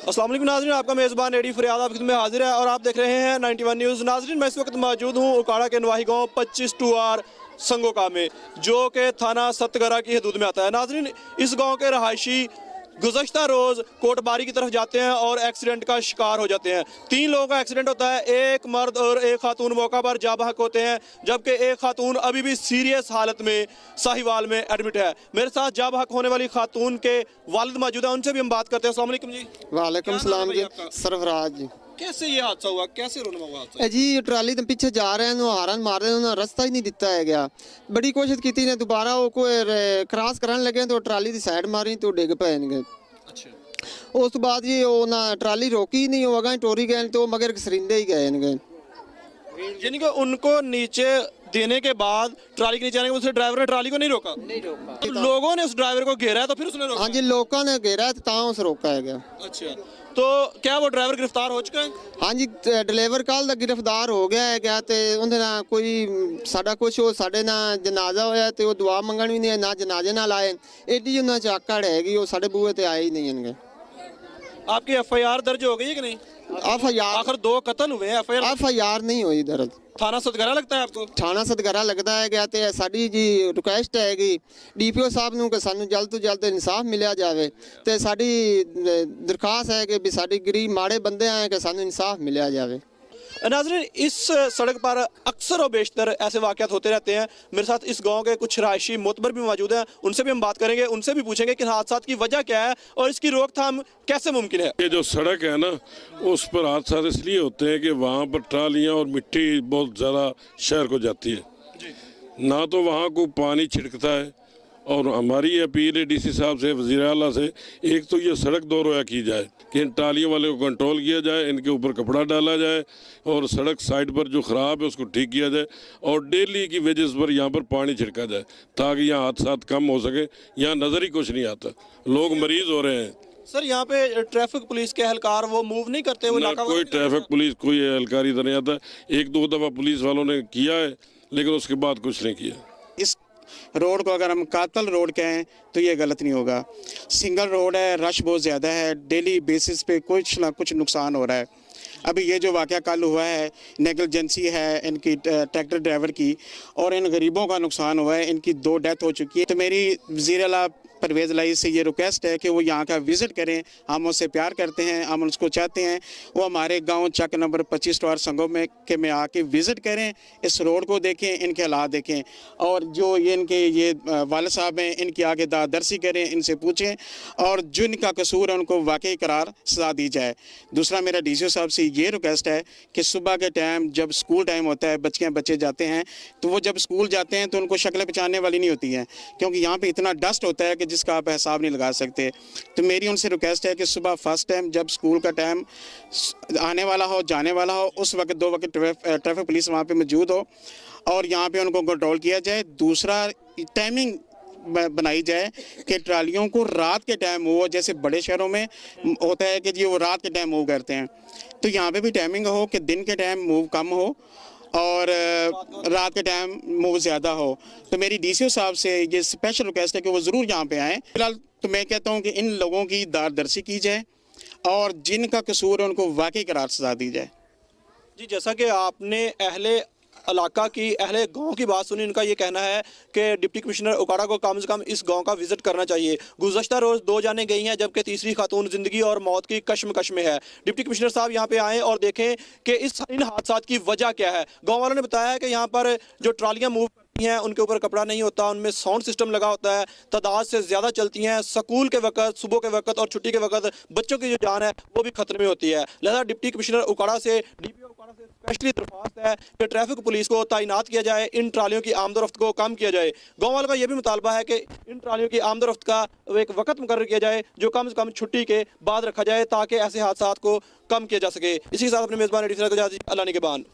अस्सलाम वालेकुम नाज़रीन, आपका मेज़बान एडी फरियाद आपकी खिदमत में हाजिर है और आप देख रहे हैं 91 न्यूज़। नाज़रीन, मैं इस वक्त मौजूद हूँ उकाड़ा के नवाही गाँव 25 2R संगोका में, जो कि थाना सतगरा की हदूद में आता है। नाज़रीन, इस गाँव के रहायशी गुज़श्ता रोज़ कोटबारी की तरफ जाते हैं और एक्सीडेंट का शिकार हो जाते हैं। 3 लोगों का एक्सीडेंट होता है, एक मर्द और एक खातून मौका पर जा बहक होते हैं, जबकि एक खातून अभी भी सीरियस हालत में साहिवाल में एडमिट है। मेरे साथ जा बहक होने वाली खातून के वालिद मौजूद हैं, उनसे भी हम बात करते हैं। अस्सलाम वालेकुम जी। वालेकुम सलाम जी। सरफराज जी। कैसे ये हादसा हुआ, कैसे रोना हुआ हादसा? जी ट्राली तो पीछे जा रहे हैं, हारन मार रहे हैं, रास्ता ही नहीं दिता है गया। बड़ी कोशिश की थी ने, दोबारा वो कोई क्रॉस कराने लगे तो ट्राली की साइड मारी तो डिग पे। अच्छा, उस तो बाद जी वो ना ट्राली रोकी नहीं, वो अगर टोरी गए तो मगर सरिंदे ही गए इनके। यानी कि उनको नीचे देने के बाद ट्राली के नीचे आने के बाद ड्राइवर ने ट्राली को नहीं रोका? तो लोगों ने उस ड्राइवर को घेरा है तो फिर उसने रोका? हाँ जी, लोगों ने घेरा है तो उस रोका है गया। अच्छा, तो क्या वो ड्राइवर गिरफ्तार हो चुका है? हाँ जी, डिलीवर कल तक गिरफ्तार हो गया है क्या ते उन्हें ना कोई साडा कुछ हो साडे ना जनाजा होया ते वो दुआ मंगण भी नहीं, ना जनाजे ना लाए। एडी उन्हें चाकड़ हैगी, वो साडे बूहे ते आए ही नहीं इनके। आपकी FIR दर्ज हो गई है कि नहीं? FIR आखिर 2 कत्ल हुए हैं, FIR नहीं हुई दर्ज। थाना सतगरा लगता है आपको? थाना सतगरा लगता है गया ते साडी जी रिक्वेस्ट हैगी DPO साहब नूं कि सानू जल्द तो जल्द इंसाफ मिलिया जावे ते साडी दरखास्त है कि भी साडी गरीब माड़े बंदे हैं कि सानू इंसाफ मिलिया जावे। नाज़रीन, इस सड़क पर अक्सर और बेशतर ऐसे वाक़यात होते रहते हैं। मेरे साथ इस गांव के कुछ रहायशी मोतबर भी मौजूद हैं, उनसे भी हम बात करेंगे, उनसे भी पूछेंगे कि हादसा की वजह क्या है और इसकी रोकथाम कैसे मुमकिन है। ये जो सड़क है ना, उस पर हादसा इसलिए होते हैं कि वहाँ पर ट्रालियाँ और मिट्टी बहुत ज़्यादा शहर को जाती है, ना तो वहाँ को पानी छिड़कता है। और हमारी अपील है DC साहब से, वज़ीर आला से, एक तो ये सड़क दो रोया की जाए कि इन ट्रालियों वाले को कंट्रोल किया जाए, इनके ऊपर कपड़ा डाला जाए और सड़क साइड पर जो ख़राब है उसको ठीक किया जाए और डेली की वेजेस पर यहाँ पर पानी छिड़का जाए ताकि यहाँ हादसा कम हो सके। यहाँ नज़र ही कुछ नहीं आता, लोग मरीज़ हो रहे हैं। सर, यहाँ पे ट्रैफिक पुलिस के एहलकार वो मूव नहीं करते? वो ना कोई ट्रैफिक पुलिस, कोई एहलकार इधर नहीं आता। 1-2 दफ़ा पुलिस वालों ने किया है लेकिन उसके बाद कुछ नहीं किया। इस रोड को अगर हम कातल रोड कहें तो ये गलत नहीं होगा। सिंगल रोड है, रश बहुत ज़्यादा है, डेली बेसिस पे कुछ ना कुछ नुकसान हो रहा है। अभी ये जो वाक़या कल हुआ है, नेगलिजेंसी है इनकी ट्रैक्टर ड्राइवर की, और इन गरीबों का नुकसान हुआ है, इनकी 2 डेथ हो चुकी है। तो मेरी वज़ीर आला परवेज़ लाई से ये रिक्वेस्ट है कि वो यहाँ का विज़िट करें। हम उससे प्यार करते हैं, हम उसको चाहते हैं वो हमारे गांव चक नंबर 25 2R संगो में आके विज़िट करें, इस रोड को देखें, इनके हालात देखें और जो ये इनके ये वालिद साहब हैं इनकी आगे दादरसी करें, इनसे पूछें और जो इनका कसूर है उनको वाकई करार सजा दी जाए। दूसरा मेरा DCO साहब से ये रिक्वेस्ट है कि सुबह के टाइम जब स्कूल टाइम होता है, बच्चे जाते हैं, तो वो जब स्कूल जाते हैं तो उनको शक्लें पहचानने वाली नहीं होती हैं, क्योंकि यहाँ पर इतना डस्ट होता है कि जिसका आप हिसाब नहीं लगा सकते। तो मेरी उनसे रिक्वेस्ट है कि सुबह फर्स्ट टाइम जब स्कूल का टाइम आने वाला हो, जाने वाला हो, उस वक्त 2 वक्त ट्रैफिक पुलिस वहाँ पे मौजूद हो और यहाँ पे उनको कंट्रोल किया जाए। दूसरा, टाइमिंग बनाई जाए कि ट्रालियों को रात के टाइम हो, जैसे बड़े शहरों में होता है कि जी वो रात के टाइम मूव करते हैं, तो यहाँ पे भी टाइमिंग हो कि दिन के टाइम मूव कम हो और रात के टाइम मूव ज़्यादा हो। तो मेरी DCO साहब से ये स्पेशल रिक्वेस्ट है कि वो ज़रूर यहाँ पे आएँ। फिलहाल तो मैं कहता हूँ कि इन लोगों की दारदर्शी की जाए और जिनका कसूर है उनको वाकई करार सजा दी जाए। जी, जैसा कि आपने अहले इलाका की, अहले गांव की बात सुनी, उनका ये कहना है कि डिप्टी कमिश्नर उकाड़ा को कम से कम इस गांव का विजिट करना चाहिए। गुज़श्ता रोज़ 2 जाने गई हैं जबकि तीसरी खातून ज़िंदगी और मौत की कश्मकश में है। डिप्टी कमिश्नर साहब यहाँ पे आएँ और देखें कि इन हादसात की वजह क्या है। गाँव वालों ने बताया कि यहाँ पर जो ट्रालियाँ मूव करती हैं उनके ऊपर कपड़ा नहीं होता, उनमें साउंड सिस्टम लगा होता है, तादाद से ज़्यादा चलती हैं, स्कूल के वक्त, सुबह के वक्त और छुट्टी के वक्त बच्चों की जो जान है वो भी खतरे में होती है। लिहाजा डिप्टी कमिश्नर उकाड़ा से, DPO उकाड़ा से स्पेशली दरख्वास्त है कि ट्रैफिक पुलिस को तैनात किया जाए, इन ट्रालियों की आमदोरफ्त को कम किया जाए। गाँव वालों का यह भी मुतालबा है कि इन ट्रालियों की आमदोरफ्त का एक वक्त मुकर्रर किया जाए जो कम से कम छुट्टी के बाद रखा जाए ताकि ऐसे हादसा को कम किया जा सके। इसी के साथ अपने मेज़बान एडी फरियाद को अल्लाह निगहबान।